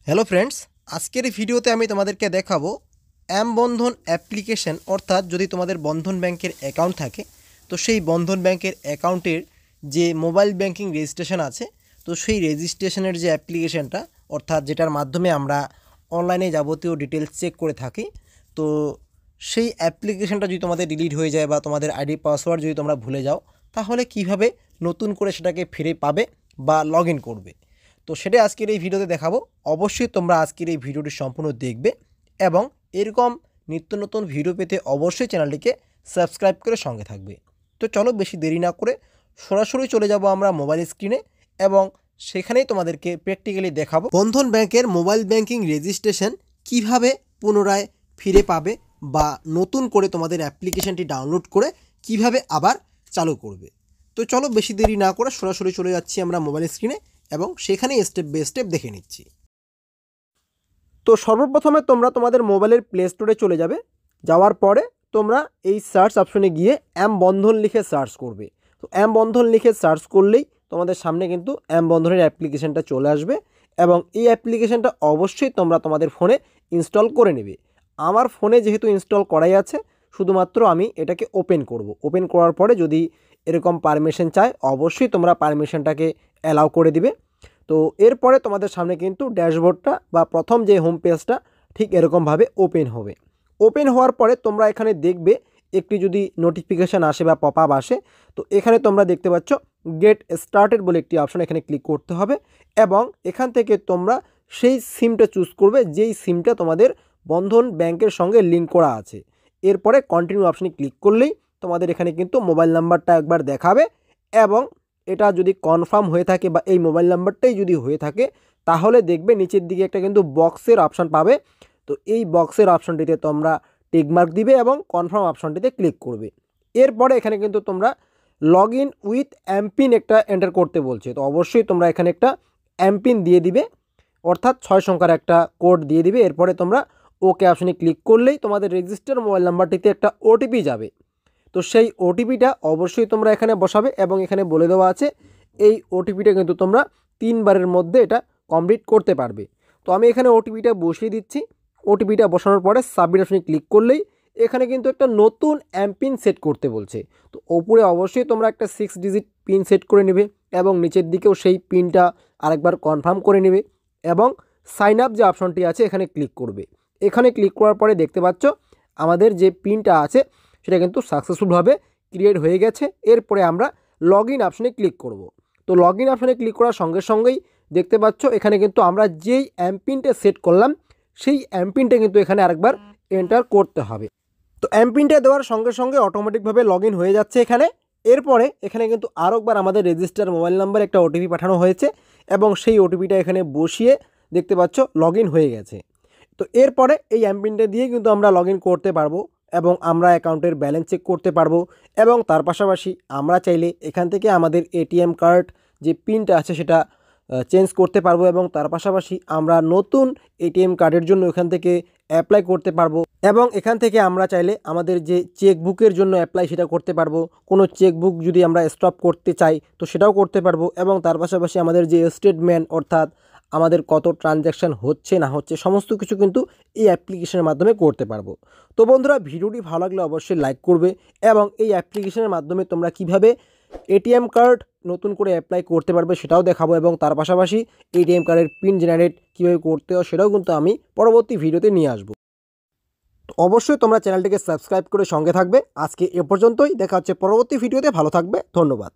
Hello friends, আজকের এই ভিডিওতে আমি তোমাদেরকে দেখাবো এম বন্ধন অ্যাপ্লিকেশন। অর্থাৎ যদি তোমাদের বন্ধন ব্যাংকের অ্যাকাউন্ট থাকে তো সেই বন্ধন ব্যাংকের অ্যাকাউন্টের যে মোবাইল ব্যাংকিং রেজিস্ট্রেশন আছে তো সেই রেজিস্ট্রেশনের যে অ্যাপ্লিকেশনটা, অর্থাৎ যেটার মাধ্যমে আমরা অনলাইনে যাবতীয় ডিটেলস চেক করে থাকি, তো সেই অ্যাপ্লিকেশনটা যদি তোমাদের ডিলিট হয়ে যায় বা তোমাদের আইডি পাসওয়ার্ড যদি তোমরা ভুলে যাও, তাহলে কিভাবে নতুন করে সেটাকে ফিরে পাবে বা লগ ইন করবে, তো সেটাই আজকের এই ভিডিওতে দেখাবো। অবশ্যই তোমরা আজকের এই ভিডিওটি সম্পূর্ণ দেখবে এবং এরকম নিত্য নতুন ভিডিও পেতে অবশ্যই চ্যানেলটিকে সাবস্ক্রাইব করে সঙ্গে থাকবে। তো চলো বেশি দেরি না করে সরাসরি চলে যাব আমরা মোবাইল স্ক্রিনে এবং সেখানেই তোমাদেরকে প্র্যাকটিক্যালি দেখাবো বন্ধন ব্যাংকের মোবাইল ব্যাংকিং রেজিস্ট্রেশন কিভাবে পুনরায় ফিরে পাবে বা নতুন করে তোমাদের অ্যাপ্লিকেশনটি ডাউনলোড করে কিভাবে আবার চালু করবে। তো চলো বেশি দেরি না করে সরাসরি চলে যাচ্ছি আমরা মোবাইল স্ক্রিনে এবং সেখানে স্টেপ বাই স্টেপ দেখে নিচ্ছি। তো সর্বপ্রথমে তোমরা তোমাদের মোবাইলের প্লে স্টোরে চলে যাবে। যাওয়ার পরে তোমরা এই সার্চ অপশনে গিয়ে এম বন্ধন লিখে সার্চ করবে। তো এম বন্ধন লিখে সার্চ করলেই তোমাদের সামনে কিন্তু এম বন্ধনের অ্যাপ্লিকেশনটা চলে আসবে এবং এই অ্যাপ্লিকেশনটা অবশ্যই তোমরা তোমাদের ফোনে ইনস্টল করে নেবে। আমার ফোনে যেহেতু ইনস্টল করাই আছে, শুধুমাত্র আমি এটাকে ওপেন করব। ওপেন করার পরে যদি এরকম পারমিশন চায় অবশ্যই তোমরা পারমিশনটাকে অ্যালাউ করে দিবে। তো এরপরে তোমাদের সামনে কিন্তু ড্যাশবোর্ডটা বা প্রথম যে হোম পেজটা ঠিক এরকমভাবে ওপেন হবে। ওপেন হওয়ার পরে তোমরা এখানে দেখবে একটি যদি নোটিফিকেশান আসে বা পপ আপ আসে, তো এখানে তোমরা দেখতে পাচ্ছ গেট স্টার্টেড বলে একটি অপশন, এখানে ক্লিক করতে হবে এবং এখান থেকে তোমরা সেই সিমটা চুজ করবে যেই সিমটা তোমাদের বন্ধন ব্যাংকের সঙ্গে লিঙ্ক করা আছে। এরপরে কন্টিনিউ অপশনে ক্লিক করলেই তোমাদের এখানে কিন্তু মোবাইল নাম্বারটা একবার দেখাবে এবং এটা যদি কনফার্ম হয়ে থাকে বা এই মোবাইল নাম্বারটাই যদি হয়ে থাকে তাহলে দেখবে নিচের দিকে একটা কিন্তু বক্সের অপশান পাবে। তো এই বক্সের অপশানটিতে তোমরা টিকমার্ক দিবে এবং কনফার্ম অপশানটিতে ক্লিক করবে। এরপরে এখানে কিন্তু তোমরা লগ ইন উইথ এমপিন একটা এন্টার করতে বলছে। তো অবশ্যই তোমরা এখানে একটা এমপিন দিয়ে দিবে, অর্থাৎ 6 সংখ্যার একটা কোড দিয়ে দিবে। এরপরে তোমরা ওকে অপশানে ক্লিক করলেই তোমাদের রেজিস্টার মোবাইল নাম্বারটিতে একটা ওটিপি যাবে। তো সেই ওটিপিটা অবশ্যই তোমরা এখানে বসাবে এবং এখানে বলে দেওয়া আছে এই ওটিপিটা কিন্তু তোমরা 3 বারের মধ্যে এটা কমপ্লিট করতে পারবে। তো আমি এখানে ওটিপিটা বসিয়ে দিচ্ছি। ওটিপিটা বসানোর পরে সাবমিট অপশনে ক্লিক করলেই এখানে কিন্তু একটা নতুন এমপিন সেট করতে বলছে। তো ওপরে অবশ্যই তোমরা একটা 6 ডিজিট পিন সেট করে নেবে এবং নিচের দিকেও সেই পিনটা আরেকবার কনফার্ম করে নেবে এবং সাইন আপ যে অপশনটি আছে এখানে ক্লিক করবে। এখানে ক্লিক করার পরে দেখতে পাচ্ছ আমাদের যে পিনটা আছে সেটা কিন্তু সাকসেসফুলভাবে ক্রিয়েট হয়ে গেছে। এরপরে আমরা লগ ইন অপশনে ক্লিক করব। তো লগ ইন অপশনে ক্লিক করার সঙ্গে সঙ্গেই দেখতে পাচ্ছ এখানে কিন্তু আমরা যেই এমপিনটা সেট করলাম সেই এমপিনটা কিন্তু এখানে আরেকবার এন্টার করতে হবে। তো এমপিনটা দেওয়ার সঙ্গে সঙ্গে অটোমেটিকভাবে লগ ইন হয়ে যাচ্ছে এখানে। এরপরে এখানে কিন্তু আরেকবার আমাদের রেজিস্টার মোবাইল নাম্বার একটা ওটিপি পাঠানো হয়েছে এবং সেই ওটিপিটা এখানে বসিয়ে দেখতে পাচ্ছ লগ ইন হয়ে গেছে। তো এরপরে এই এমপিনটা দিয়ে কিন্তু আমরা লগ ইন করতে পারবো এবং আমরা অ্যাকাউন্টের ব্যালেন্স চেক করতে পারবো এবং তার পাশাপাশি আমরা চাইলে এখান থেকে আমাদের এটিএম কার্ড যে পিনটা আছে সেটা চেঞ্জ করতে পারবো এবং তার পাশাপাশি আমরা নতুন এটিএম কার্ডের জন্য এখান থেকে অ্যাপ্লাই করতে পারবো এবং এখান থেকে আমরা চাইলে আমাদের যে চেকবুকের জন্য অ্যাপ্লাই সেটা করতে পারবো। কোনো চেকবুক যদি আমরা স্টপ করতে চাই তো সেটাও করতে পারবো এবং তার পাশাপাশি আমাদের যে স্টেটমেন্ট, অর্থাৎ আমাদের কত ট্রানজ্যাকশান হচ্ছে না হচ্ছে সমস্ত কিছু কিন্তু এই অ্যাপ্লিকেশনের মাধ্যমে করতে পারবো। তো বন্ধুরা, ভিডিওটি ভালো লাগলে অবশ্যই লাইক করবে এবং এই অ্যাপ্লিকেশনের মাধ্যমে তোমরা কিভাবে এটিএম কার্ড নতুন করে অ্যাপ্লাই করতে পারবে সেটাও দেখাবো এবং তার পাশাপাশি এটিএম কার্ডের পিন জেনারেট কীভাবে করতে হয় সেটাও কিন্তু আমি পরবর্তী ভিডিওতে নিয়ে আসবো। তো অবশ্যই তোমরা চ্যানেলটিকে সাবস্ক্রাইব করে সঙ্গে থাকবে। আজকে এ পর্যন্তই, দেখা হচ্ছে পরবর্তী ভিডিওতে। ভালো থাকবে, ধন্যবাদ।